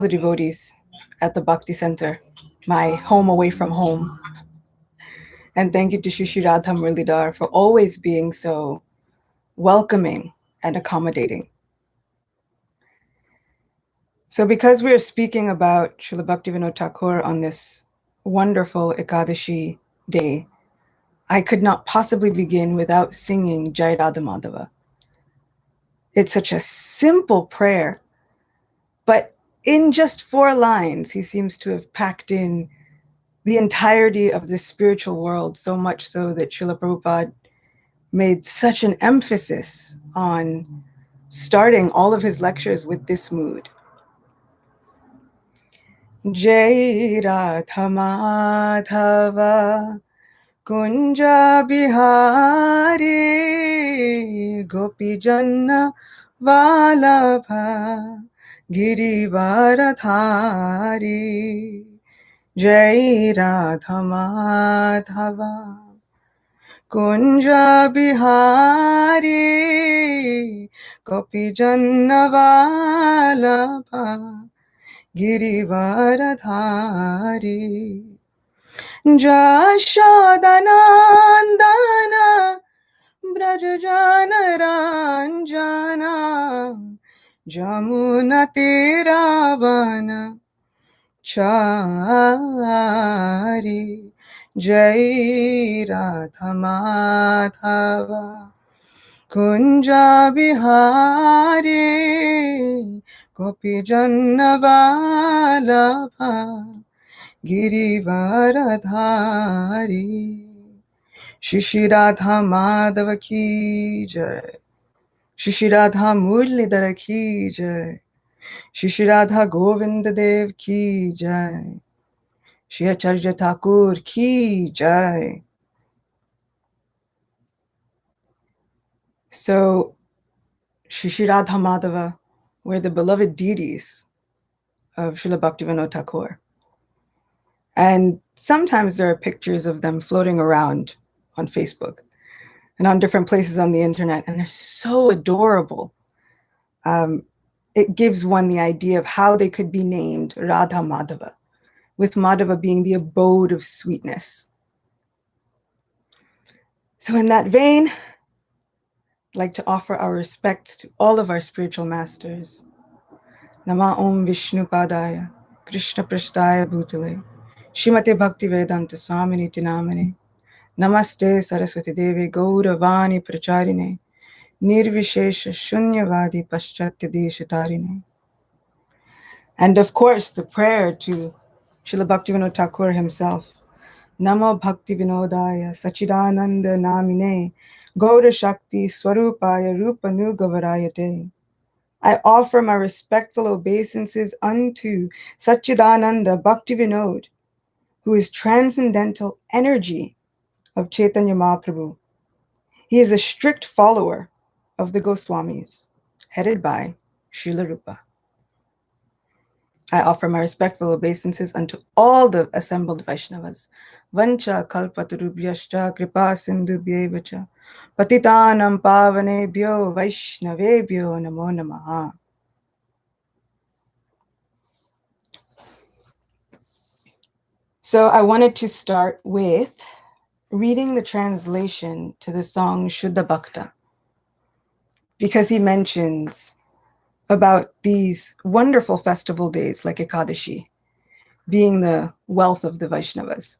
the devotees at the Bhakti Center, my home away from home. And thank you to Shishi Radha Murlidhar for always being so welcoming and accommodating. So because we are speaking about Srila Bhaktivinoda Thakur on this wonderful Ekadashi day, I could not possibly begin without singing Jai Radha Madhava. It's such a simple prayer, but in just 4 lines, he seems to have packed in the entirety of the spiritual world, so much so that Srila Prabhupada made such an emphasis on starting all of his lectures with this mood. Jai Radha Madhava Kunja Bihari Gopi Janna Vallabha Girivaradhari Jai Radha Madhava Kunja Bihari Gopi Janna Vallabha Girivaradhari Jashodanandana Brajajana Ranjana Jamuna Tiravana Chari Jai Radha Madhava Kunja Bihari Gopi Janna Vallabha Girivaradhari Shishi Radha Madhava ki jai, Shishi Radha Murlidhara ki jai, Shishi Radha Govinda Dev ki jai, Shri Acharya Thakur ki jai. So, Shishi Radha Madhava were the beloved deities of Srila Bhaktivinoda Thakur. And sometimes there are pictures of them floating around on Facebook and on different places on the internet, and they're so adorable. It gives one the idea of how they could be named Radha Madhava, with Madhava being the abode of sweetness. So in that vein, I'd like to offer our respects to all of our spiritual masters. Nama Om Vishnu Padaya, Krishna Prasthaya Bhutale, Shrimate Bhaktivedanta Swamini Tinamane, Namaste Saraswati Devi Gauravani Pracharine, Nirvishesha Shunyavadi Paschatya Deshatarine. And of course, the prayer to Srila Bhaktivinoda Thakur himself. Namo Bhaktivinodaya Sachidananda Namine Gaura Shakti Swarupaya Rupanugavarayate. I offer my respectful obeisances unto Sachidananda Bhaktivinod, who is transcendental energy of Chaitanya Mahaprabhu. He is a strict follower of the Goswamis, headed by Srila Rupa. I offer my respectful obeisances unto all the assembled Vaishnavas. Vancha kalpatarubhyascha kripa sindhubhyevacha patitanam pavanebhyo vaishnavebhyo namo namaha. So I wanted to start with reading the translation to the song Shuddha Bhakta, because he mentions about these wonderful festival days like Ekadashi being the wealth of the Vaishnavas.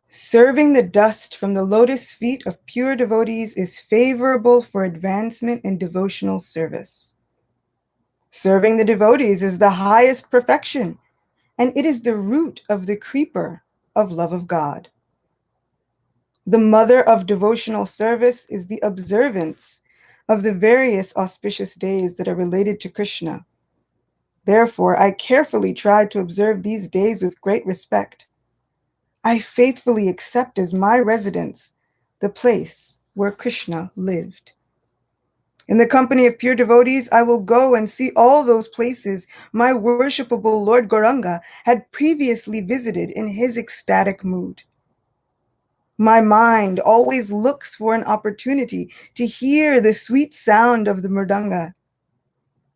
Serving the dust from the lotus feet of pure devotees is favorable for advancement in devotional service. Serving the devotees is the highest perfection, and it is the root of the creeper of love of God. The mother of devotional service is the observance of the various auspicious days that are related to Krishna. Therefore, I carefully try to observe these days with great respect. I faithfully accept as my residence the place where Krishna lived. In the company of pure devotees, I will go and see all those places my worshipable Lord Gauranga had previously visited in his ecstatic mood. My mind always looks for an opportunity to hear the sweet sound of the mridanga.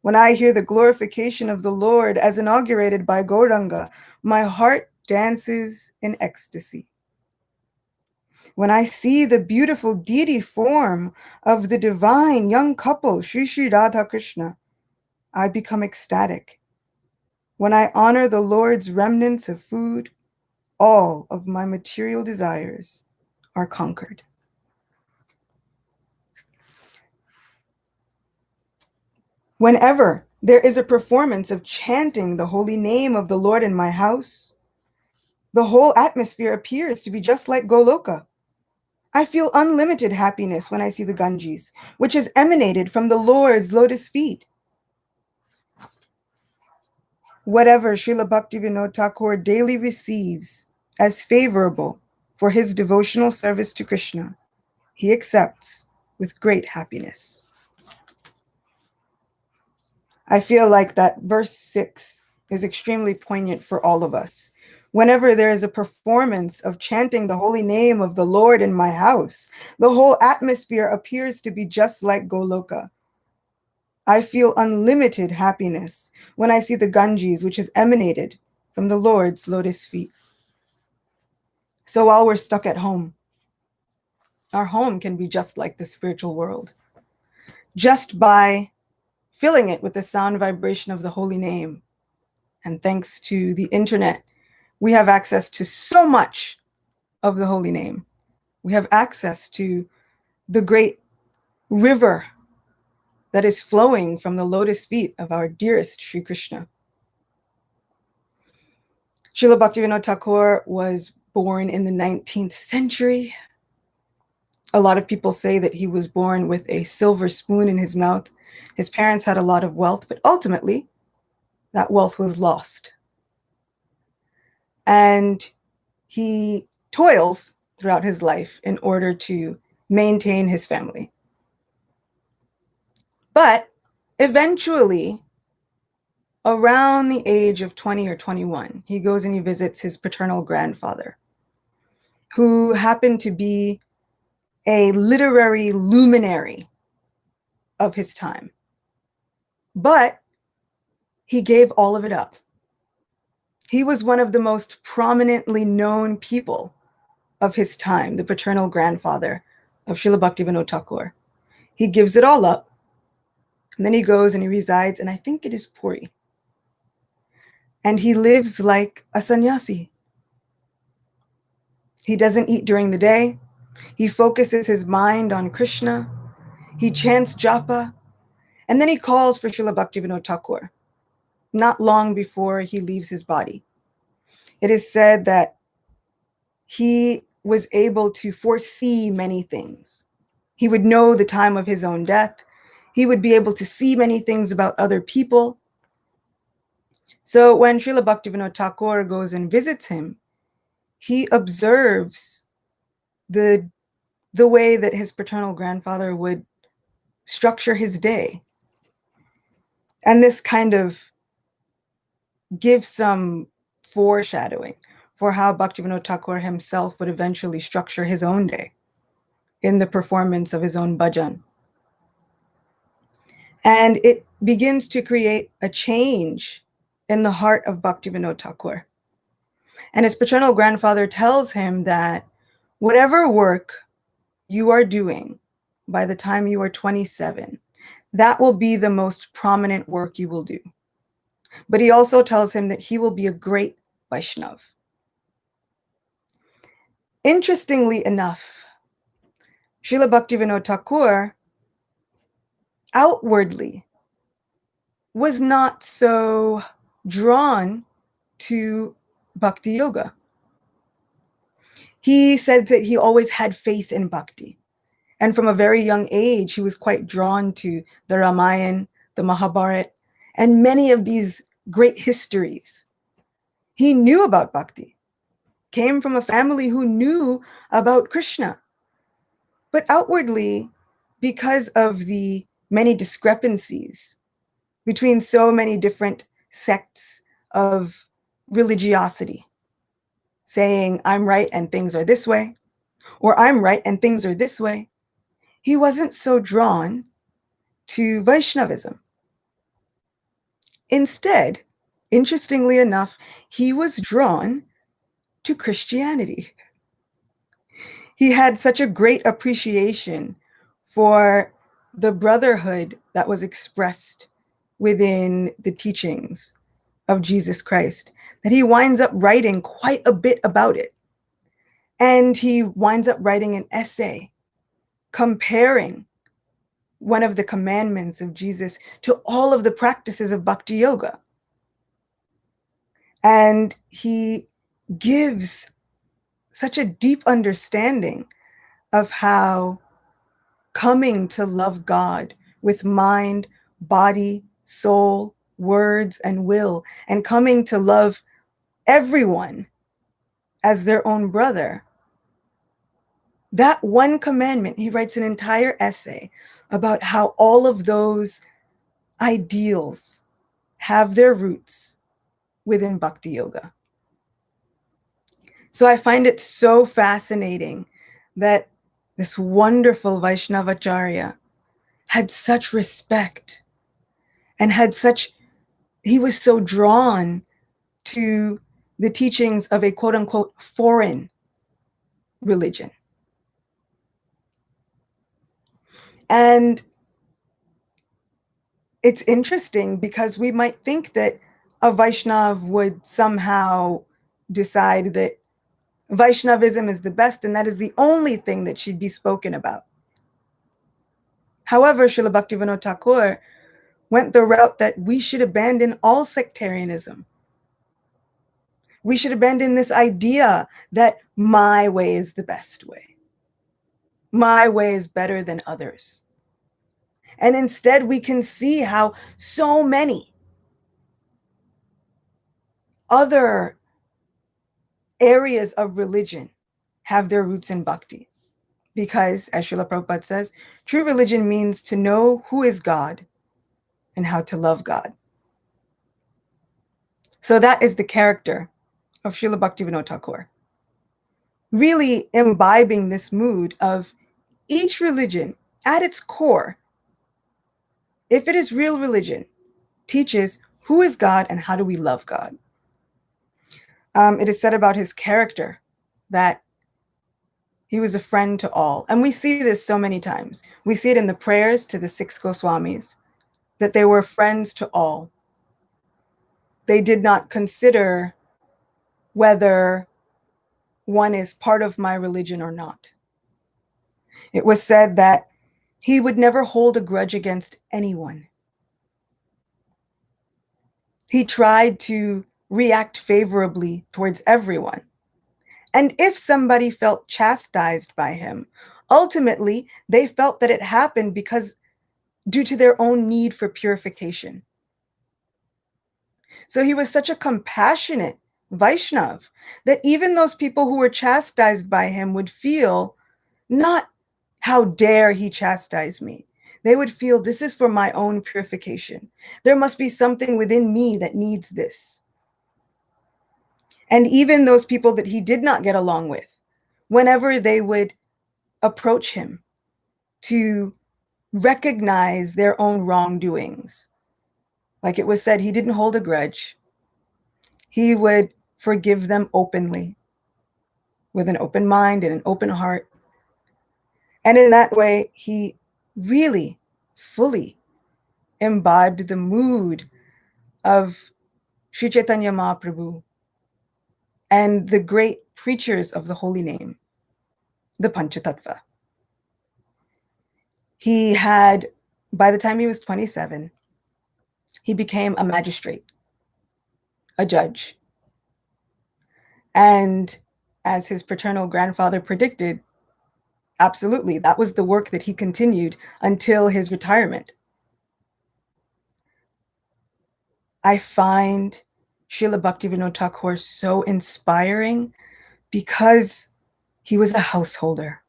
When I hear the glorification of the Lord as inaugurated by Gauranga, my heart dances in ecstasy. When I see the beautiful deity form of the divine young couple, Sri Sri Radha Krishna, I become ecstatic. When I honor the Lord's remnants of food, all of my material desires are conquered. Whenever there is a performance of chanting the holy name of the Lord in my house, the whole atmosphere appears to be just like Goloka. I feel unlimited happiness when I see the Ganges, which has emanated from the Lord's lotus feet. Whatever Srila Bhaktivinoda Thakur daily receives as favorable for his devotional service to Krishna, he accepts with great happiness. I feel like that verse 6 is extremely poignant for all of us. Whenever there is a performance of chanting the holy name of the Lord in my house, the whole atmosphere appears to be just like Goloka. I feel unlimited happiness when I see the Ganges, which has emanated from the Lord's lotus feet. So while we're stuck at home, our home can be just like the spiritual world. Just by filling it with the sound vibration of the holy name. And thanks to the internet, we have access to so much of the holy name. We have access to the great river that is flowing from the lotus feet of our dearest Sri Krishna. Srila Bhaktivinoda Thakur was born in the 19th century. A lot of people say that he was born with a silver spoon in his mouth. His parents had a lot of wealth, but ultimately, that wealth was lost. And he toils throughout his life in order to maintain his family. But eventually, around the age of 20 or 21, he goes and he visits his paternal grandfather, who happened to be a literary luminary of his time. But he gave all of it up. He was one of the most prominently known people of his time, the paternal grandfather of Srila Bhaktivinoda Thakur. He gives it all up, and then he goes and he resides, and I think it is Puri. And he lives like a sannyasi. He doesn't eat during the day. He focuses his mind on Krishna. He chants japa, and then he calls for Srila Bhaktivinoda Thakur, not long before he leaves his body. It is said that he was able to foresee many things. He would know the time of his own death. He would be able to see many things about other people. So when Srila Bhaktivinoda Thakur goes and visits him, he observes the way that his paternal grandfather would structure his day. And this kind of gives some foreshadowing for how Bhaktivinoda Thakur himself would eventually structure his own day in the performance of his own bhajan. And it begins to create a change in the heart of Bhaktivinoda Thakur. And his paternal grandfather tells him that whatever work you are doing by the time you are 27, that will be the most prominent work you will do. But he also tells him that he will be a great Vaishnav. Interestingly enough, Srila Bhaktivinoda Thakur outwardly was not so drawn to bhakti yoga. He said that he always had faith in bhakti. And from a very young age, he was quite drawn to the Ramayana, the Mahabharata, and many of these great histories. He knew about bhakti, came from a family who knew about Krishna. But outwardly, because of the many discrepancies between so many different sects of religiosity, saying, I'm right and things are this way, or I'm right and things are this way. He wasn't so drawn to Vaishnavism. Instead, interestingly enough, he was drawn to Christianity. He had such a great appreciation for the brotherhood that was expressed within the teachings of Jesus Christ that he winds up writing quite a bit about it. And he winds up writing an essay comparing one of the commandments of Jesus to all of the practices of Bhakti Yoga. And he gives such a deep understanding of how coming to love God with mind, body, soul, words, and will, and coming to love everyone as their own brother. That one commandment, he writes an entire essay about how all of those ideals have their roots within Bhakti Yoga. So I find it so fascinating that this wonderful Vaishnavacharya had such respect and he was so drawn to the teachings of a quote unquote foreign religion. And it's interesting because we might think that a Vaishnav would somehow decide that Vaishnavism is the best and that is the only thing that should be spoken about. However, Srila Bhaktivinoda Thakur went the route that we should abandon all sectarianism. We should abandon this idea that my way is the best way. My way is better than others. And instead, we can see how so many other areas of religion have their roots in bhakti. Because, as Srila Prabhupada says, true religion means to know who is God and how to love God. So that is the character of Srila Bhaktivinoda Thakur. Really imbibing this mood of each religion at its core, if it is real religion, teaches who is God and how do we love God. It is said about his character that he was a friend to all. And we see this so many times. We see it in the prayers to the 6 Goswamis, that they were friends to all. They did not consider whether one is part of my religion or not. It was said that he would never hold a grudge against anyone. He tried to react favorably towards everyone. And if somebody felt chastised by him, ultimately, they felt that it happened because due to their own need for purification. So he was such a compassionate Vaishnav that even those people who were chastised by him would feel not, how dare he chastise me? They would feel, this is for my own purification. There must be something within me that needs this. And even those people that he did not get along with, whenever they would approach him to recognize their own wrongdoings, like it was said, he didn't hold a grudge. He would forgive them openly, with an open mind and an open heart. And in that way, he really fully imbibed the mood of Sri Chaitanya Mahaprabhu and the great preachers of the holy name, the Panchatattva. He had, by the time he was 27, he became a magistrate, a judge. And as his paternal grandfather predicted, absolutely, that was the work that he continued until his retirement. I find Srila Bhaktivinoda Thakur so inspiring because he was a householder.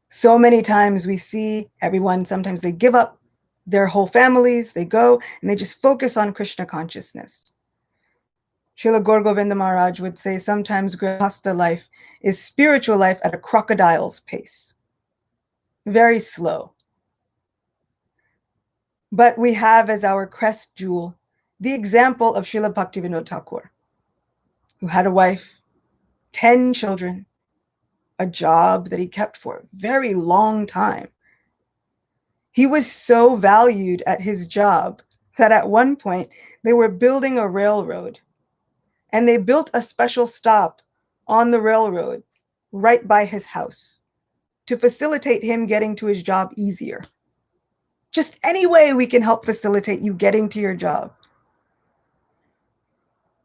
So many times we see everyone, sometimes they give up their whole families, they go and they just focus on Krishna consciousness. Srila Gaur Govinda Maharaj would say sometimes Grihastha life is spiritual life at a crocodile's pace. Very slow. But we have as our crest jewel the example of Srila Bhaktivinoda Thakur, who had a wife, 10 children, a job that he kept for a very long time. He was so valued at his job that at one point they were building a railroad, and they built a special stop on the railroad right by his house to facilitate him getting to his job easier. Just any way we can help facilitate you getting to your job.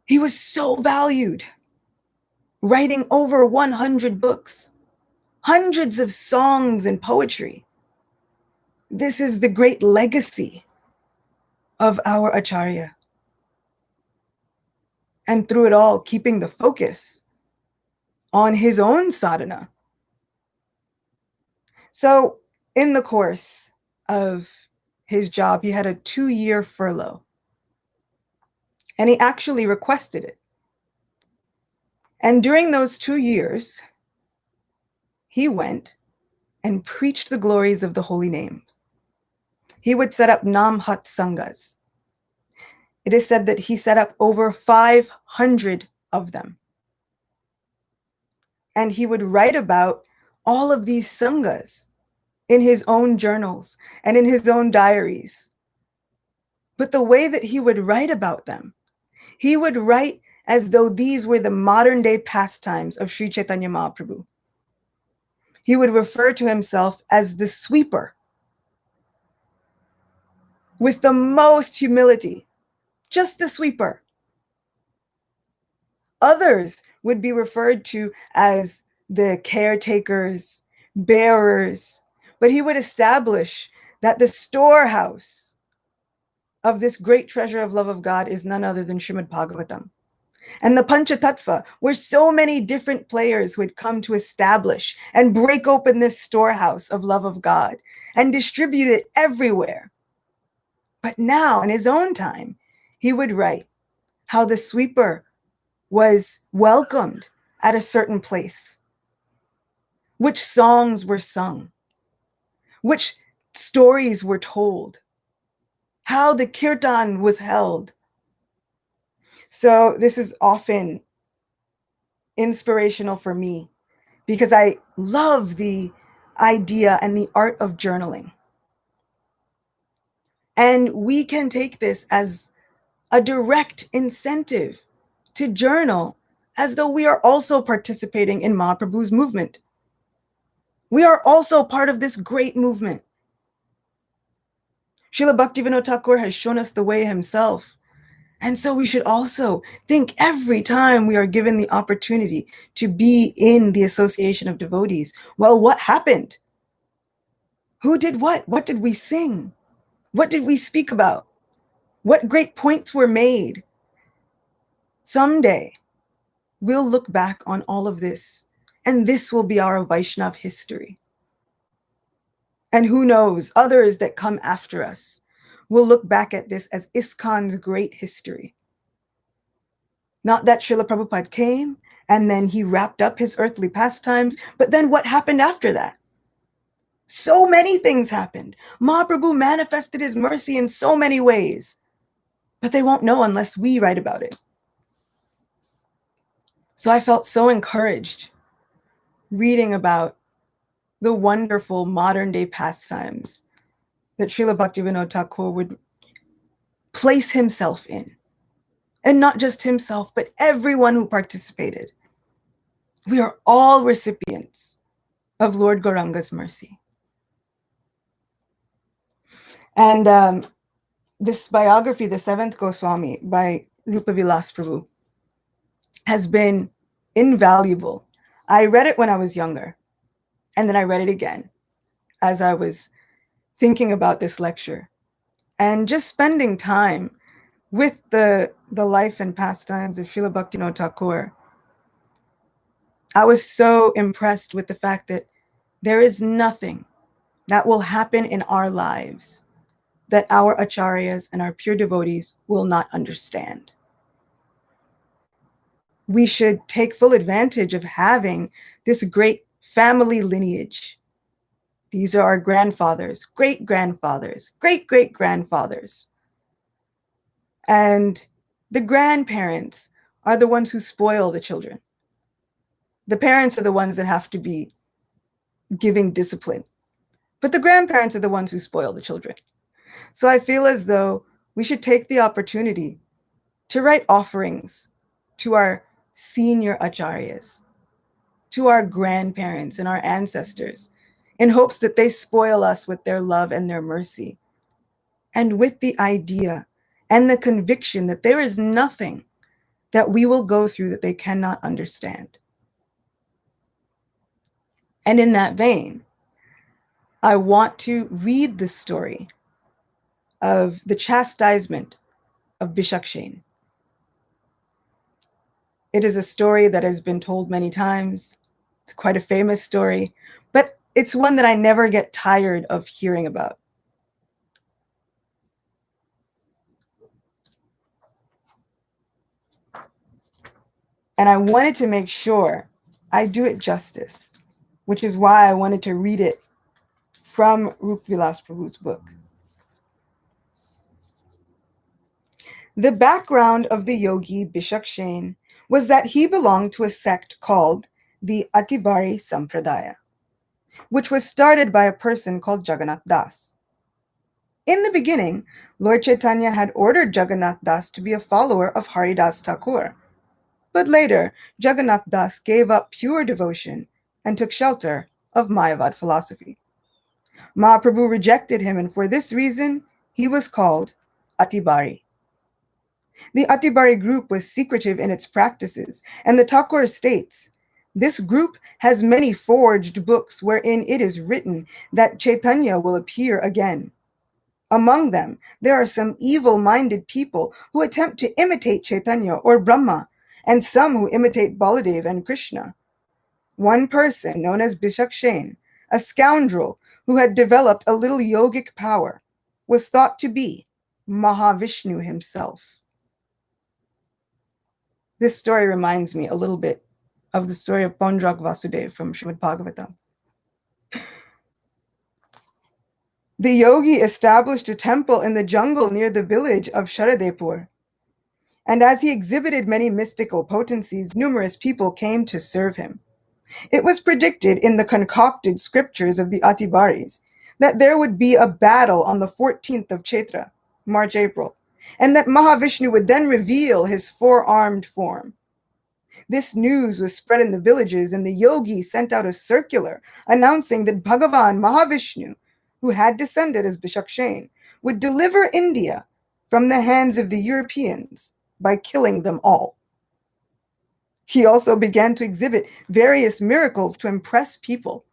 He was so valued, writing over 100 books, hundreds of songs and poetry. This is the great legacy of our Acarya. And through it all, keeping the focus on his own sadhana. So in the course of his job, he had a 2-year furlough. And he actually requested it. And during those 2 years, he went and preached the glories of the holy names. He would set up Namhat Sanghas. It is said that he set up over 500 of them. And he would write about all of these Sanghas in his own journals and in his own diaries. But the way that he would write about them, he would write as though these were the modern day pastimes of Sri Chaitanya Mahaprabhu. He would refer to himself as the sweeper, with the most humility, just the sweeper. Others would be referred to as the caretakers, bearers, but he would establish that the storehouse of this great treasure of love of God is none other than Srimad Bhagavatam. And the Panchatattva were so many different players who had come to establish and break open this storehouse of love of God and distribute it everywhere. But now, in his own time, he would write how the sweeper was welcomed at a certain place, which songs were sung, which stories were told, how the kirtan was held. So this is often inspirational for me because I love the idea and the art of journaling. And we can take this as a direct incentive to journal as though we are also participating in Mahaprabhu's movement. We are also part of this great movement. Srila Bhaktivinoda Thakur has shown us the way himself. And so we should also think every time we are given the opportunity to be in the association of devotees, well, what happened? Who did what? What did we sing? What did we speak about? What great points were made? Someday, we'll look back on all of this, and this will be our Vaishnav history. And who knows, others that come after us will look back at this as ISKCON's great history. Not that Srila Prabhupada came and then he wrapped up his earthly pastimes, but then what happened after that? So many things happened. Mahaprabhu manifested his mercy in so many ways, but they won't know unless we write about it. So I felt so encouraged reading about the wonderful modern day pastimes that Srila Bhaktivinoda Thakur would place himself in. And not just himself, but everyone who participated. We are all recipients of Lord Gauranga's mercy. And this biography, The Seventh Goswami by Rupa Vilas Prabhu, has been invaluable. I read it when I was younger, and then I read it again as I was thinking about this lecture. And just spending time with the life and pastimes of Srila Bhaktivinoda Thakur, I was so impressed with the fact that there is nothing that will happen in our lives that our acharyas and our pure devotees will not understand. we should take full advantage of having this great family lineage. These are our grandfathers, great-grandfathers, great-great-grandfathers. And the grandparents are the ones who spoil the children. The parents are the ones that have to be giving discipline, but the grandparents are the ones who spoil the children. So I feel as though we should take the opportunity to write offerings to our senior acharyas, to our grandparents and our ancestors, in hopes that they spoil us with their love and their mercy, and with the idea and the conviction that there is nothing that we will go through that they cannot understand. And in that vein, I want to read the story of the chastisement of Bishakshen. It is a story that has been told many times. It's quite a famous story, but it's one that I never get tired of hearing about. And I wanted to make sure I do it justice, which is why I wanted to read it from Rup Vilas Prabhu's book. The background of the yogi Bishakshen was that he belonged to a sect called the Atibari Sampradaya, which was started by a person called Jagannath Das. In the beginning, Lord Chaitanya had ordered Jagannath Das to be a follower of Haridas Thakur, but later Jagannath Das gave up pure devotion and took shelter of Mayavad philosophy. Mahaprabhu rejected him, and for this reason, he was called Atibari. The Atibari group was secretive in its practices, and the Thakur states, "This group has many forged books wherein it is written that Chaitanya will appear again. Among them, there are some evil-minded people who attempt to imitate Chaitanya or Brahma, and some who imitate Baladev and Krishna. One person, known as Bishakshen, a scoundrel who had developed a little yogic power, was thought to be Mahavishnu himself." This story reminds me a little bit of the story of Pondrak Vasudev from Srimad Bhagavatam. The yogi established a temple in the jungle near the village of Sharadepur. And as he exhibited many mystical potencies, numerous people came to serve him. It was predicted in the concocted scriptures of the Atibaris that there would be a battle on the 14th of Chaitra, March-April, and that Mahavishnu would then reveal his four-armed form. This news was spread in the villages, and the yogi sent out a circular announcing that Bhagavan Mahavishnu, who had descended as Bishakshen, would deliver India from the hands of the Europeans by killing them all. He also began to exhibit various miracles to impress people.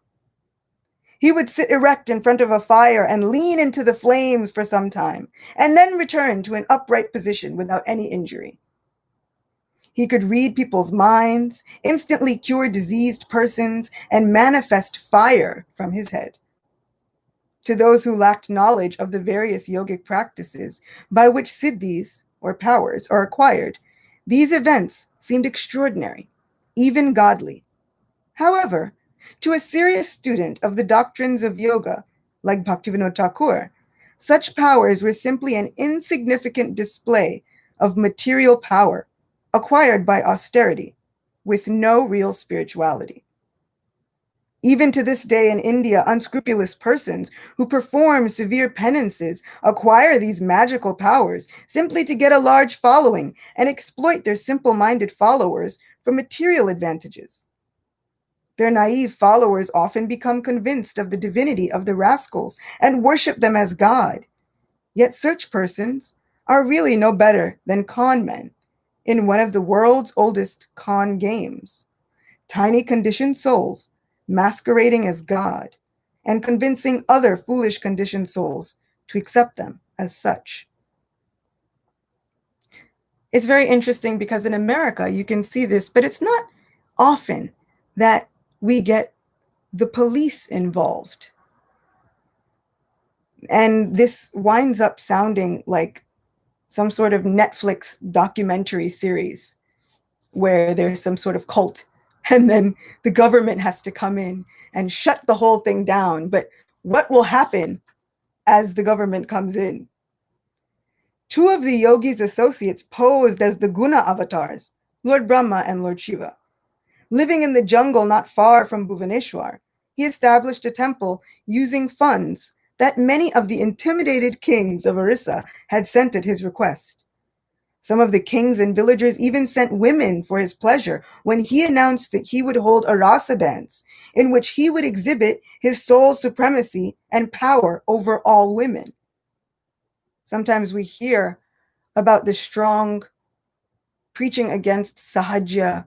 He would sit erect in front of a fire and lean into the flames for some time, and then return to an upright position without any injury. He could read people's minds, instantly cure diseased persons, and manifest fire from his head. To those who lacked knowledge of the various yogic practices by which siddhis, or powers, are acquired, these events seemed extraordinary, even godly. However, to a serious student of the doctrines of yoga, like Bhaktivinoda Thakur, such powers were simply an insignificant display of material power acquired by austerity, with no real spirituality. Even to this day in India, unscrupulous persons who perform severe penances acquire these magical powers simply to get a large following and exploit their simple-minded followers for material advantages. Their naive followers often become convinced of the divinity of the rascals and worship them as God. Yet such persons are really no better than con men in one of the world's oldest con games. Tiny conditioned souls masquerading as God and convincing other foolish conditioned souls to accept them as such. It's very interesting because in America you can see this, but it's not often that we get the police involved. And this winds up sounding like some sort of Netflix documentary series where there's some sort of cult, and then the government has to come in and shut the whole thing down. But what will happen as the government comes in? Two of the yogi's associates posed as the Guna avatars, Lord Brahma and Lord Shiva. Living in the jungle not far from Bhuvaneshwar, he established a temple using funds that many of the intimidated kings of Orissa had sent at his request. Some of the kings and villagers even sent women for his pleasure when he announced that he would hold a rasa dance in which he would exhibit his sole supremacy and power over all women. Sometimes we hear about the strong preaching against Sahaja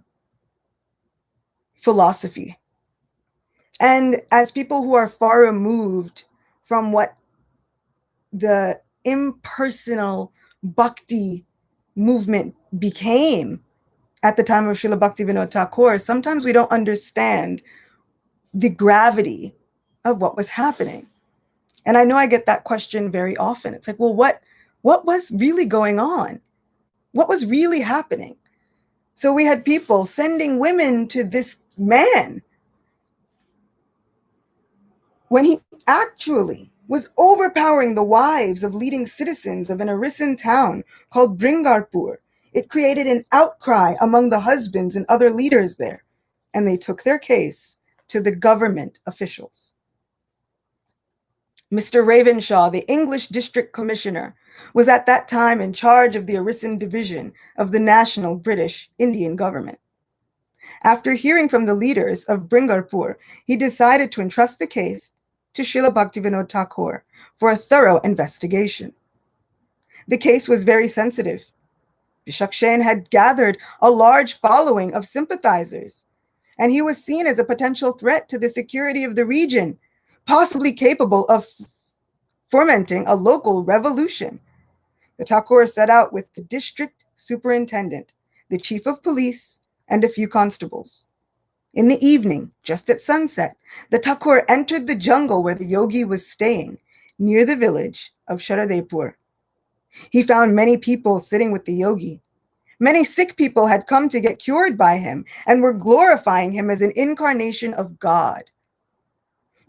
philosophy. And as people who are far removed from what the impersonal bhakti movement became at the time of Srila Bhaktivinoda Thakur, sometimes we don't understand the gravity of what was happening. And I know I get that question very often. It's like, well, what was really going on? What was really happening? So we had people sending women to this man when he actually was overpowering the wives of leading citizens of an Orissan town called Bringarpur. It created an outcry among the husbands and other leaders there, and they took their case to the government officials. Mr. Ravenshaw, the English district commissioner, was at that time in charge of the Orissan division of the national British Indian government. After hearing from the leaders of Bringarpur, he decided to entrust the case to Srila Bhaktivinoda Thakur for a thorough investigation. The case was very sensitive. Vishakshen had gathered a large following of sympathizers, and he was seen as a potential threat to the security of the region, possibly capable of fomenting a local revolution. The Thakur set out with the district superintendent, the chief of police, and a few constables. In the evening, just at sunset, the Thakur entered the jungle where the yogi was staying, near the village of Sharadepur. He found many people sitting with the yogi. Many sick people had come to get cured by him and were glorifying him as an incarnation of God.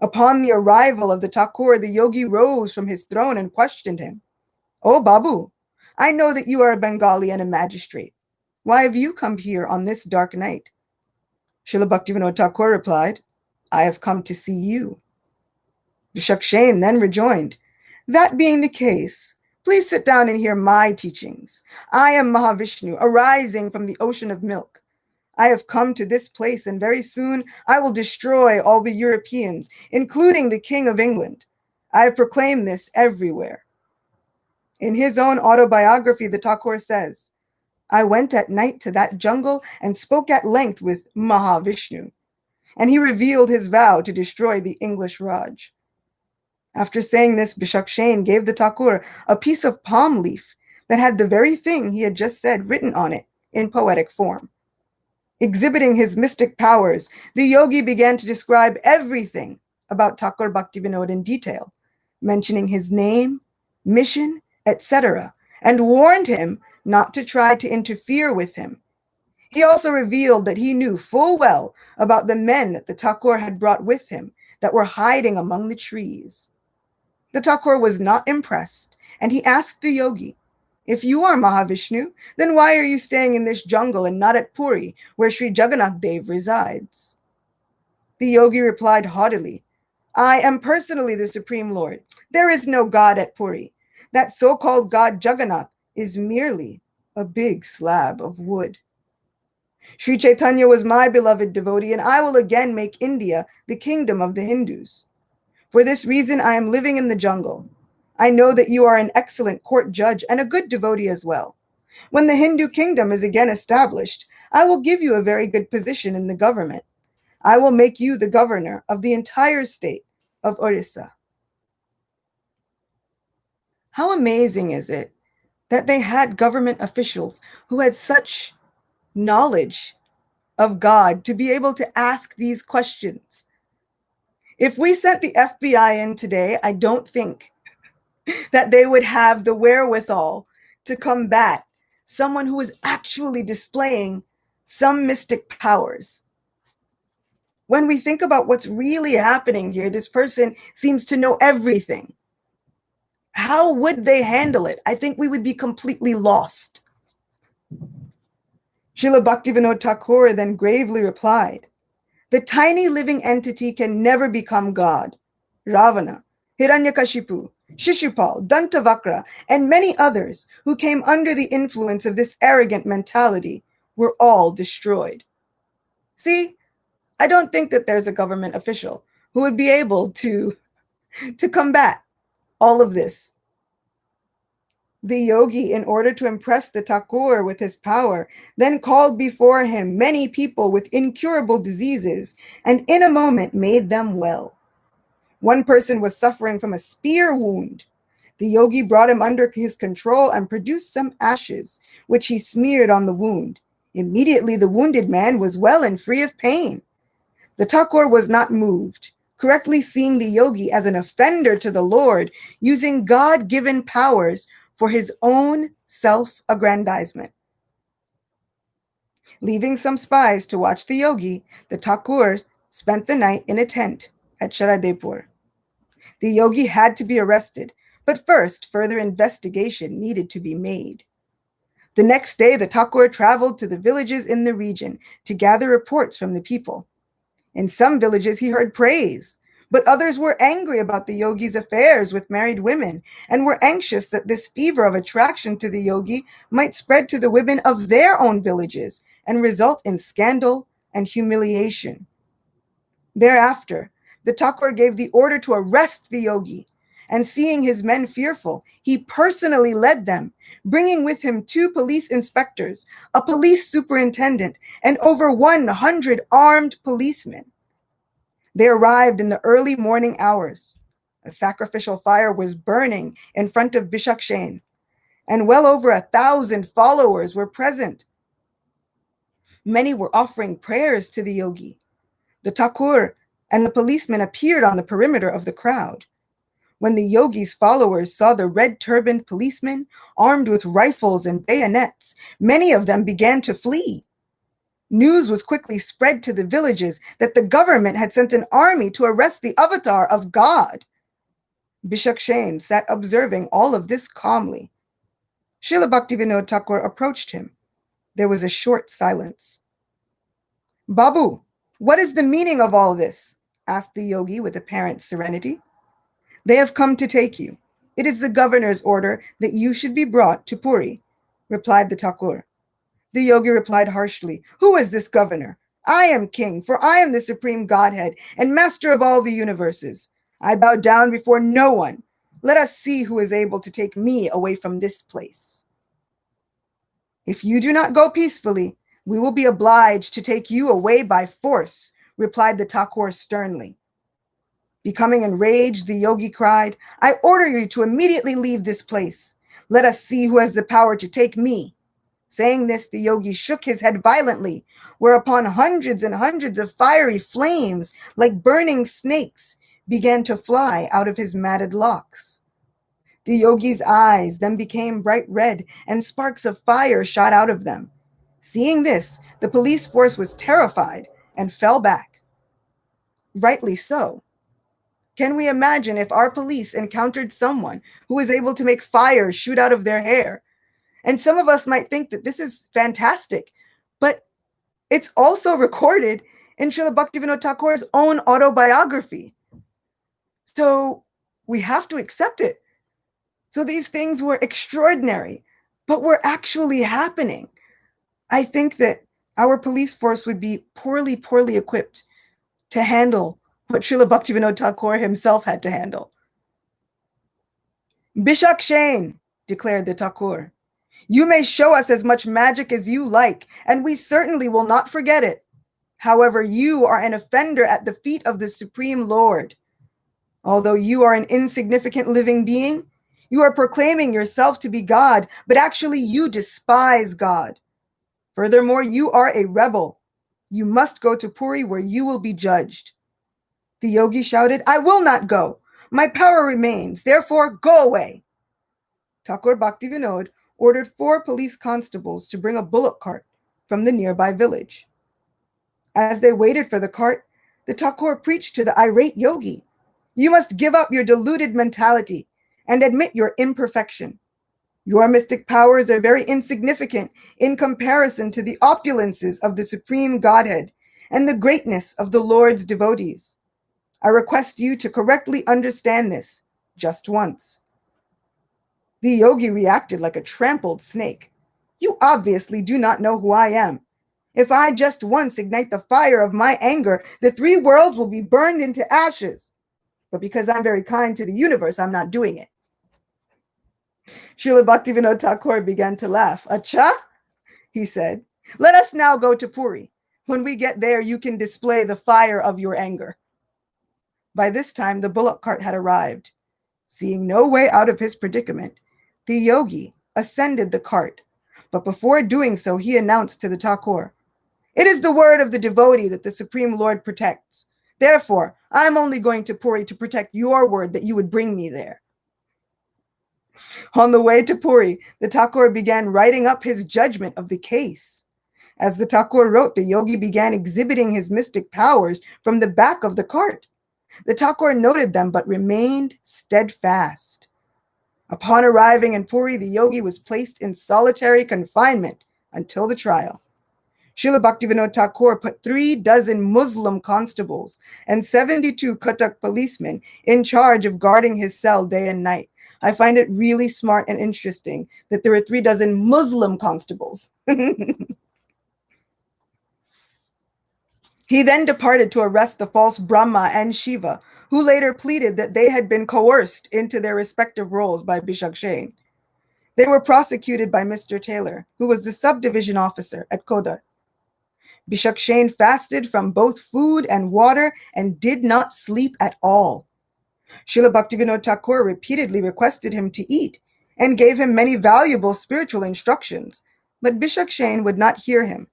Upon the arrival of the Thakur, the yogi rose from his throne and questioned him. "Oh, Babu, I know that you are a Bengali and a magistrate. Why have you come here on this dark night?" Srila Bhaktivinoda Thakur replied, "I have come to see you." Vishakshen then rejoined, "That being the case, please sit down and hear my teachings. I am Mahavishnu, arising from the ocean of milk. I have come to this place, and very soon I will destroy all the Europeans, including the King of England. I have proclaimed this everywhere." In his own autobiography, the Thakur says, "I went at night to that jungle and spoke at length with Mahavishnu, and he revealed his vow to destroy the English Raj." After saying this, Vishakshen gave the Thakur a piece of palm leaf that had the very thing he had just said written on it in poetic form. Exhibiting his mystic powers, the yogi began to describe everything about Thakur Bhaktivinoda in detail, mentioning his name, mission, etc., and warned him not to try to interfere with him. He also revealed that he knew full well about the men that the Thakur had brought with him that were hiding among the trees. The Thakur was not impressed, and he asked the yogi, "If you are Mahavishnu, then why are you staying in this jungle and not at Puri, where Sri Jagannath Dev resides?" The yogi replied haughtily, "I am personally the Supreme Lord. There is no God at Puri. That so-called God Jagannath is merely a big slab of wood. Sri Chaitanya was my beloved devotee, and I will again make India the kingdom of the Hindus. For this reason, I am living in the jungle. I know that you are an excellent court judge and a good devotee as well. When the Hindu kingdom is again established, I will give you a very good position in the government. I will make you the governor of the entire state of Orissa." How amazing is it that they had government officials who had such knowledge of God to be able to ask these questions? If we sent the FBI in today, I don't think that they would have the wherewithal to combat someone who is actually displaying some mystic powers. When we think about what's really happening here, this person seems to know everything. How would they handle it? I think we would be completely lost. Srila Bhaktivinoda Thakura then gravely replied, "The tiny living entity can never become God. Ravana, Hiranyakashipu, Shishupal, Dantavakra, and many others who came under the influence of this arrogant mentality were all destroyed." See, I don't think that there's a government official who would be able to combat all of this. The yogi, in order to impress the Thakur with his power, then called before him many people with incurable diseases and in a moment made them well. One person was suffering from a spear wound. The yogi brought him under his control and produced some ashes, which he smeared on the wound. Immediately the wounded man was well and free of pain. The Thakur was not moved, correctly seeing the yogi as an offender to the Lord, using God-given powers for his own self-aggrandizement. Leaving some spies to watch the yogi, the Thakur spent the night in a tent at Sharadepur. The yogi had to be arrested, but first further investigation needed to be made. The next day, the Thakur traveled to the villages in the region to gather reports from the people. In some villages, he heard praise, but others were angry about the yogi's affairs with married women and were anxious that this fever of attraction to the yogi might spread to the women of their own villages and result in scandal and humiliation. Thereafter, the Thakur gave the order to arrest the yogi, and seeing his men fearful, he personally led them, bringing with him 2 police inspectors, a police superintendent, and over 100 armed policemen. They arrived in the early morning hours. A sacrificial fire was burning in front of Bishakshen, and well over 1,000 followers were present. Many were offering prayers to the yogi. The Thakur and the policemen appeared on the perimeter of the crowd. When the yogi's followers saw the red-turbaned policemen armed with rifles and bayonets, many of them began to flee. News was quickly spread to the villages that the government had sent an army to arrest the avatar of God. Bishakshen sat observing all of this calmly. Srila Bhaktivinoda Thakur approached him. There was a short silence. "Babu, what is the meaning of all this?" asked the yogi with apparent serenity. "They have come to take you. It is the governor's order that you should be brought to Puri," replied the Thakur. The yogi replied harshly, "Who is this governor? I am king, for I am the supreme Godhead and master of all the universes. I bow down before no one. Let us see who is able to take me away from this place." "If you do not go peacefully, we will be obliged to take you away by force," replied the Thakur sternly. Becoming enraged, the yogi cried, "I order you to immediately leave this place. Let us see who has the power to take me." Saying this, the yogi shook his head violently, whereupon hundreds and hundreds of fiery flames, like burning snakes, began to fly out of his matted locks. The yogi's eyes then became bright red, and sparks of fire shot out of them. Seeing this, the police force was terrified and fell back. Rightly so. Can we imagine if our police encountered someone who was able to make fire shoot out of their hair? And some of us might think that this is fantastic, but it's also recorded in Srila Bhaktivinoda Thakur's own autobiography. So we have to accept it. So these things were extraordinary, but were actually happening. I think that our police force would be poorly equipped to handle what Srila Bhaktivinoda Thakur himself had to handle. "Bishakshen," declared the Thakur, "you may show us as much magic as you like, and we certainly will not forget it. However, you are an offender at the feet of the Supreme Lord. Although you are an insignificant living being, you are proclaiming yourself to be God, but actually you despise God. Furthermore, you are a rebel. You must go to Puri where you will be judged." The yogi shouted, "I will not go. My power remains. Therefore, go away." Thakur Bhaktivinoda ordered 4 police constables to bring a bullock cart from the nearby village. As they waited for the cart, the Thakur preached to the irate yogi, "You must give up your deluded mentality and admit your imperfection. Your mystic powers are very insignificant in comparison to the opulences of the Supreme Godhead and the greatness of the Lord's devotees. I request you to correctly understand this just once." The yogi reacted like a trampled snake. "You obviously do not know who I am. If I just once ignite the fire of my anger, the three worlds will be burned into ashes. But because I'm very kind to the universe, I'm not doing it." Srila Bhaktivinoda Thakur began to laugh. "Acha," he said, "let us now go to Puri. When we get there, you can display the fire of your anger." By this time, the bullock cart had arrived. Seeing no way out of his predicament, the yogi ascended the cart. But before doing so, he announced to the Thakur, "It is the word of the devotee that the Supreme Lord protects. Therefore, I'm only going to Puri to protect your word that you would bring me there." On the way to Puri, the Thakur began writing up his judgment of the case. As the Thakur wrote, the yogi began exhibiting his mystic powers from the back of the cart. The Thakur noted them but remained steadfast. Upon arriving in Puri, the yogi was placed in solitary confinement until the trial. Srila Bhaktivinoda Thakur put 36 Muslim constables and 72 Kathak policemen in charge of guarding his cell day and night. I find it really smart and interesting that there were 36 Muslim constables. He then departed to arrest the false Brahma and Shiva, who later pleaded that they had been coerced into their respective roles by Bishakshain. They were prosecuted by Mr. Taylor, who was the subdivision officer at Kodar. Bishakshain fasted from both food and water and did not sleep at all. Srila Bhaktivinoda Thakur repeatedly requested him to eat and gave him many valuable spiritual instructions, but Bishakshain would not hear him.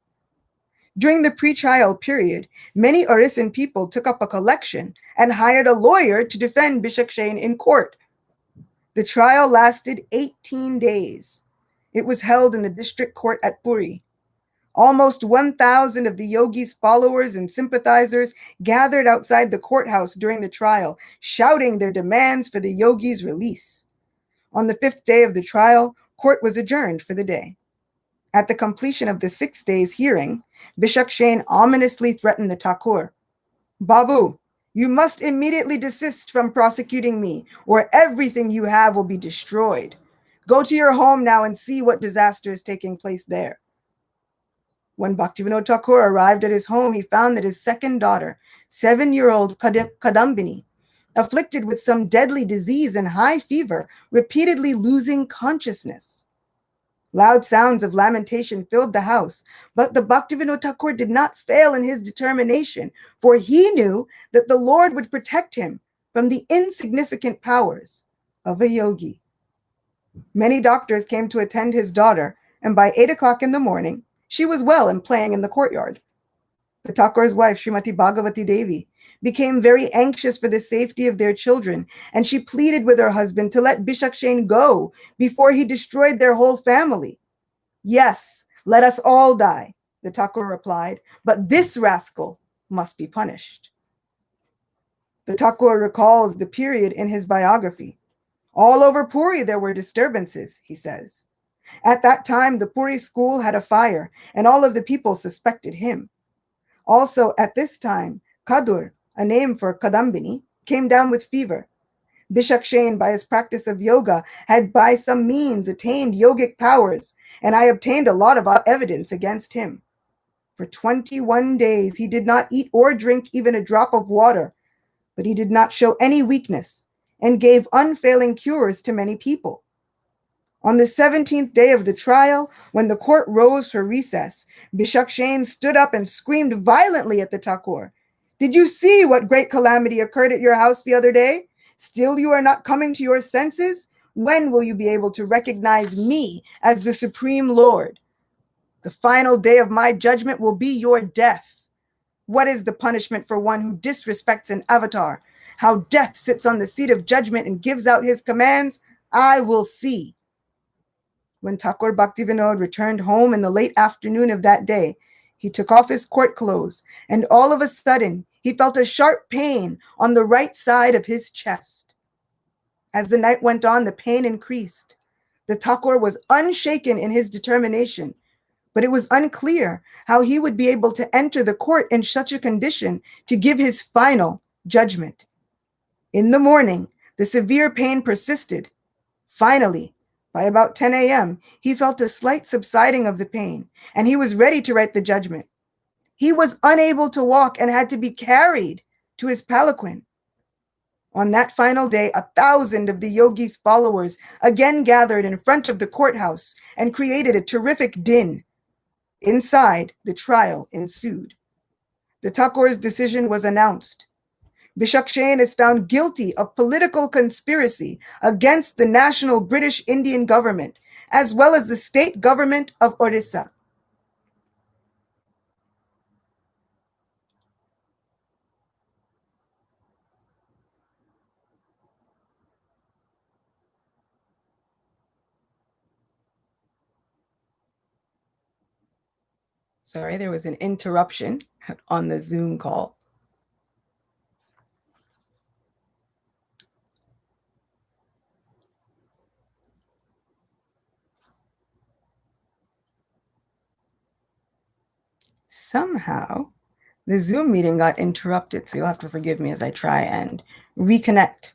During the pre-trial period, many Orisan people took up a collection and hired a lawyer to defend Bishakshain in court. The trial lasted 18 days. It was held in the district court at Puri. Almost 1,000 of the yogi's followers and sympathizers gathered outside the courthouse during the trial, shouting their demands for the yogi's release. On the 5th day of the trial, court was adjourned for the day. At the completion of the 6 days' hearing, Bishakshain ominously threatened the Thakur. "Babu, you must immediately desist from prosecuting me, or everything you have will be destroyed. Go to your home now and see what disaster is taking place there." When Bhaktivinoda Thakur arrived at his home, he found that his second daughter, 7-year-old Kadambini, afflicted with some deadly disease and high fever, repeatedly losing consciousness. Loud sounds of lamentation filled the house, but the Bhaktivinoda Thakur did not fail in his determination, for he knew that the Lord would protect him from the insignificant powers of a yogi. Many doctors came to attend his daughter, and by 8 o'clock in the morning, she was well and playing in the courtyard. The Thakur's wife, Srimati Bhagavati Devi, became very anxious for the safety of their children, and she pleaded with her husband to let Bishakshain go before he destroyed their whole family. "Yes, let us all die," the Thakur replied, "but this rascal must be punished." The Thakur recalls the period in his biography. "All over Puri there were disturbances," he says. At that time, the Puri school had a fire, and all of the people suspected him. Also, at this time, Kadur, a name for Kadambini, came down with fever. Bishakshain, by his practice of yoga, had by some means attained yogic powers, and I obtained a lot of evidence against him. For 21 days, he did not eat or drink even a drop of water, but he did not show any weakness and gave unfailing cures to many people. On the 17th day of the trial, when the court rose for recess, Bishakshain stood up and screamed violently at the Thakur. "Did you see what great calamity occurred at your house the other day? Still you are not coming to your senses? When will you be able to recognize me as the Supreme Lord? The final day of my judgment will be your death. What is the punishment for one who disrespects an avatar? How death sits on the seat of judgment and gives out his commands, I will see." when Thakur Bhaktivinoda returned home in the late afternoon of that day, he took off his court clothes, and all of a sudden he felt a sharp pain on the right side of his chest. As the night went on, the pain increased. The Thakur was unshaken in his determination, but it was unclear how he would be able to enter the court in such a condition to give his final judgment. In the morning, the severe pain persisted. Finally, by about 10 a.m., he felt a slight subsiding of the pain, and he was ready to write the judgment. He was unable to walk and had to be carried to his palanquin. On that final day, 1,000 of the yogi's followers again gathered in front of the courthouse and created a terrific din. Inside, the trial ensued. The Thakur's decision was announced. Bishakshain is found guilty of political conspiracy against the national British Indian government, as well as the state government of Orissa. Sorry, there was an interruption on the Zoom call. Somehow, the Zoom meeting got interrupted, so you'll have to forgive me as I try and reconnect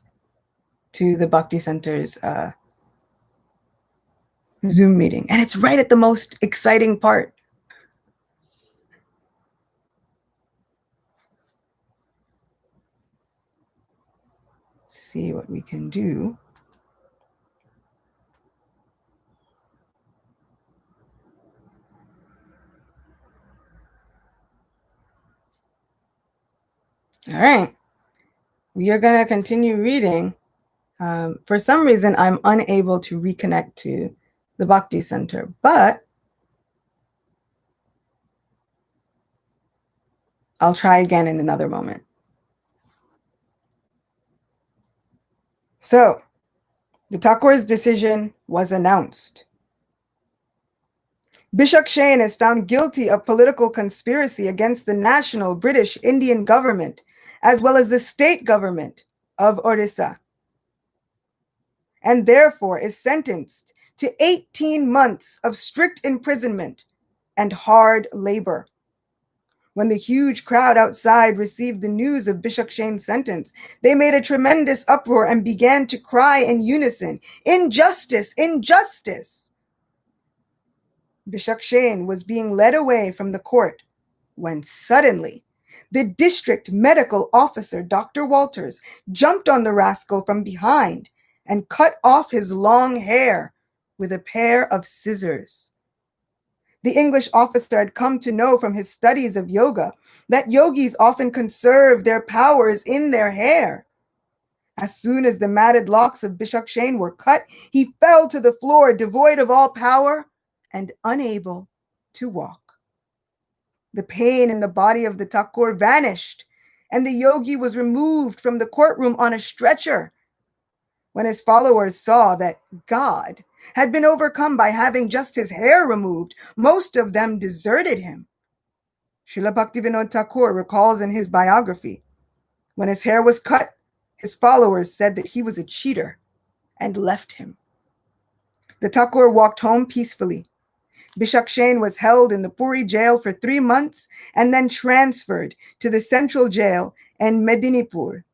to the Bhakti Center's Zoom meeting. And it's right at the most exciting part. Let's see what we can do. All right. We are going to continue reading. For some reason, I'm unable to reconnect to the Bhakti Center, but I'll try again in another moment. So, the Thakur's decision was announced. Bishakshain is found guilty of political conspiracy against the national British Indian government, as well as the state government of Orissa, and therefore is sentenced to 18 months of strict imprisonment and hard labor. When the huge crowd outside received the news of Bishakshain's sentence, they made a tremendous uproar and began to cry in unison, "Injustice! Injustice!" Bishakshain was being led away from the court when suddenly the district medical officer, Dr. Walters, jumped on the rascal from behind and cut off his long hair with a pair of scissors. The English officer had come to know from his studies of yoga that yogis often conserve their powers in their hair. As soon as the matted locks of Bishakshain were cut, he fell to the floor devoid of all power and unable to walk. The pain in the body of the Thakur vanished, and the yogi was removed from the courtroom on a stretcher. When his followers saw that God had been overcome by having just his hair removed, most of them deserted him. Srila Bhaktivinoda Thakur recalls in his biography, when his hair was cut, his followers said that he was a cheater and left him. The Thakur walked home peacefully. Bishakshain was held in the Puri jail for 3 months and then transferred to the central jail in Medinipur.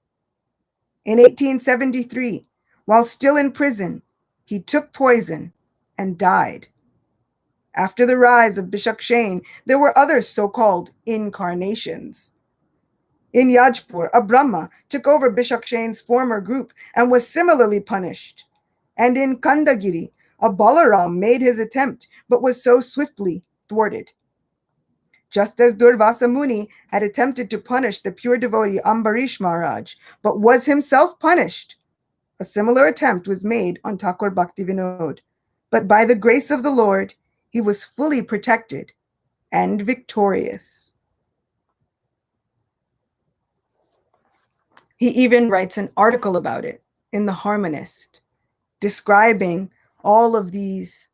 In 1873, while still in prison, he took poison and died. After the rise of Bishakshain, there were other so-called incarnations. In Yajpur, a Brahma took over Bishakshain's former group and was similarly punished. And in Kandagiri, a Balaram made his attempt, but was so swiftly thwarted. Just as Durvasa Muni had attempted to punish the pure devotee Ambarish Maharaj, but was himself punished, a similar attempt was made on Thakur Bhaktivinoda. But by the grace of the Lord, he was fully protected and victorious. He even writes an article about it in The Harmonist, describing all of these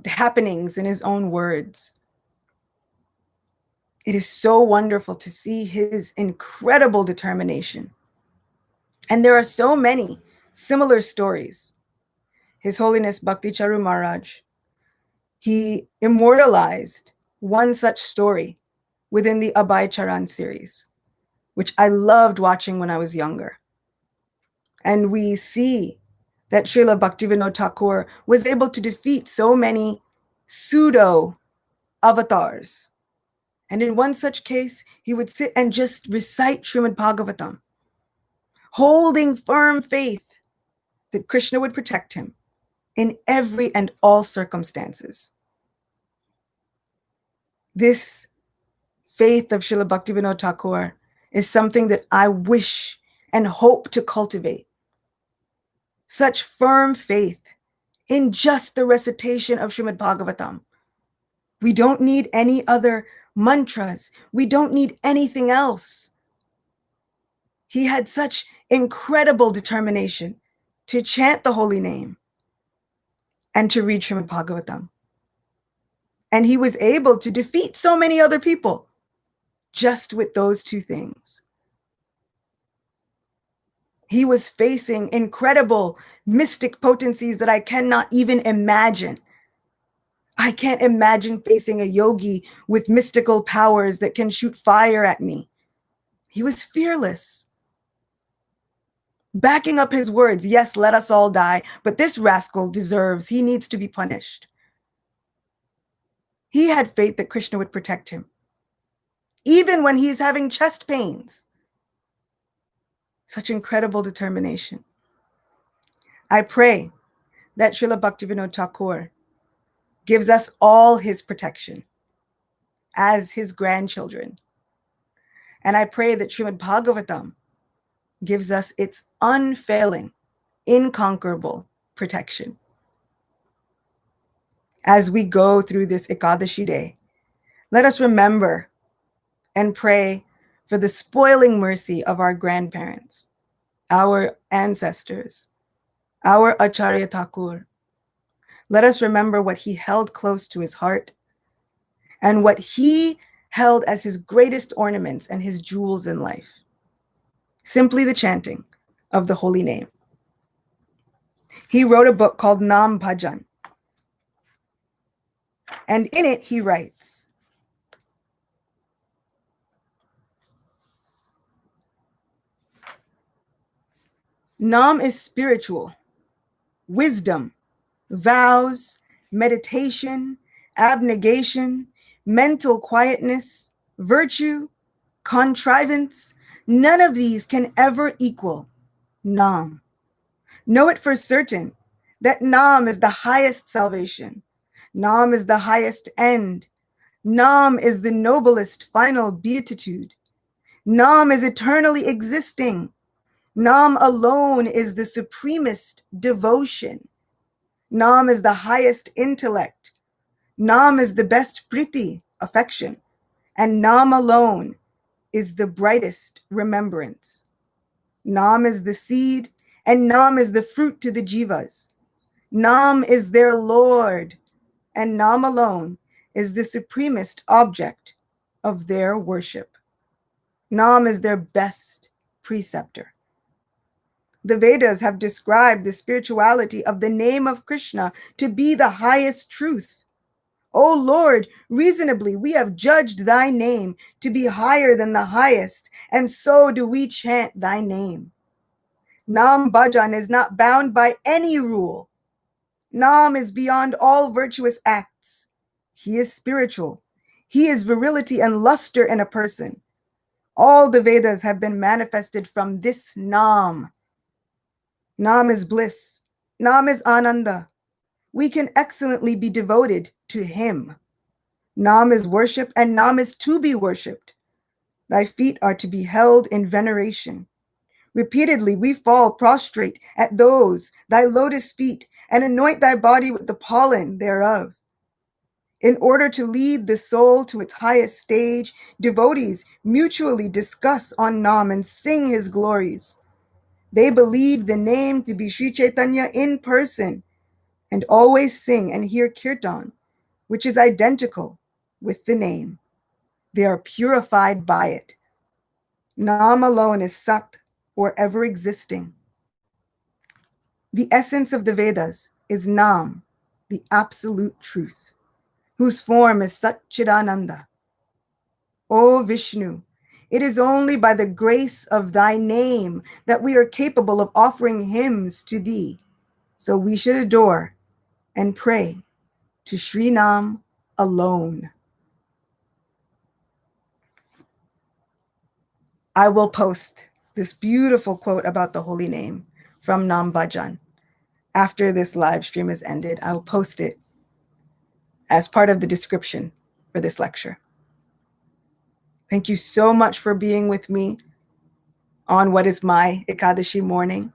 happenings in his own words. It is so wonderful to see his incredible determination. And there are so many similar stories. His Holiness Bhakti Charu Maharaj, he immortalized one such story within the Abhay Charan series, which I loved watching when I was younger. And we see that Srila Bhaktivinoda Thakur was able to defeat so many pseudo avatars. And in one such case, he would sit and just recite Srimad Bhagavatam, holding firm faith that Krishna would protect him in every and all circumstances. This faith of Srila Bhaktivinoda Thakur is something that I wish and hope to cultivate. Such firm faith in just the recitation of Srimad Bhagavatam. We don't need any other mantras. We don't need anything else. He had such incredible determination to chant the holy name and to read Srimad Bhagavatam. And he was able to defeat so many other people just with those two things. He was facing incredible mystic potencies that I cannot even imagine. I can't imagine facing a yogi with mystical powers that can shoot fire at me. He was fearless. Backing up his words, yes, let us all die, but this rascal deserves, he needs to be punished. He had faith that Krishna would protect him, even when he's having chest pains. Such incredible determination. I pray that Srila Bhaktivinoda Thakur gives us all his protection as his grandchildren. And I pray that Srimad Bhagavatam gives us its unfailing, inconquerable protection. As we go through this Ekadashi day, let us remember and pray for the spoiling mercy of our grandparents, our ancestors, our Acarya Thakur. Let us remember what he held close to his heart and what he held as his greatest ornaments and his jewels in life. Simply the chanting of the holy name. He wrote a book called Nam Bhajan. And in it he writes, Nam is spiritual, wisdom, vows, meditation, abnegation, mental quietness, virtue, contrivance. None of these can ever equal Nam. Know it for certain that Nam is the highest salvation. Nam is the highest end. Nam is the noblest final beatitude. Nam is eternally existing. Nam alone is the supremest devotion. Nam is the highest intellect. Nam is the best priti, affection. And Nam alone is the brightest remembrance. Nam is the seed, and Nam is the fruit to the jivas. Nam is their Lord, and Nam alone is the supremest object of their worship. Nam is their best preceptor. The Vedas have described the spirituality of the name of Krishna to be the highest truth. O Lord, reasonably we have judged thy name to be higher than the highest, and so do we chant thy name. Nam Bhajan is not bound by any rule. Nam is beyond all virtuous acts. He is spiritual. He is virility and luster in a person. All the Vedas have been manifested from this Nam. Nam is bliss. Nam is Ananda. We can excellently be devoted to him. Nam is worship, and Nam is to be worshipped. Thy feet are to be held in veneration. Repeatedly we fall prostrate at those, thy lotus feet, and anoint thy body with the pollen thereof. In order to lead the soul to its highest stage, devotees mutually discuss on Nam and sing his glories. They believe the name to be Sri Chaitanya in person, and always sing and hear kirtan, which is identical with the name. They are purified by it. Nam alone is Sat, or ever existing. The essence of the Vedas is Nam, the absolute truth, whose form is Satchidananda. O Vishnu, it is only by the grace of thy name that we are capable of offering hymns to thee. So we should adore and pray to Sri Nam alone. I will post this beautiful quote about the holy name from Nam Bhajan. After this live stream is ended, I will post it as part of the description for this lecture. Thank you so much for being with me on what is my Ekadashi morning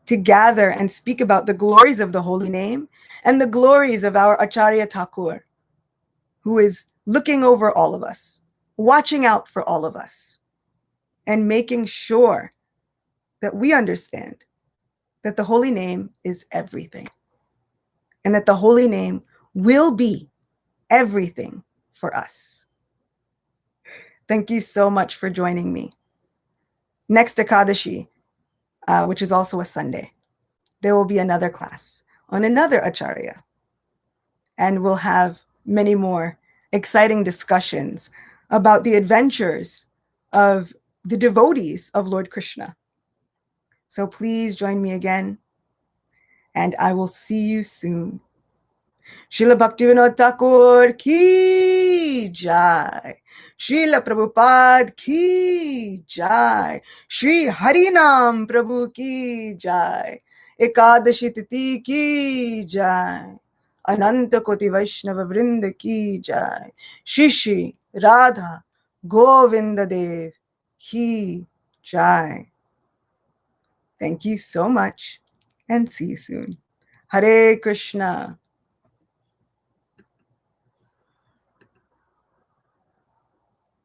to gather and speak about the glories of the holy name and the glories of our Acarya Thakura, who is looking over all of us, watching out for all of us, and making sure that we understand that the holy name is everything and that the holy name will be everything for us. Thank you so much for joining me. Next Ekadashi, which is also a Sunday, there will be another class on another Acharya. And we'll have many more exciting discussions about the adventures of the devotees of Lord Krishna. So please join me again, and I will see you soon. Srila Bhaktivinoda Thakur ki jai. Srila Prabhupada ki jai. Shri Harinam Prabhu ki jai. Ekadashi Titi ki jai. Ananta Koti Vaishnava Vrinda ki jai. Shishi Radha Govinda Dev ki jai. Thank you so much, and see you soon. Hare Krishna.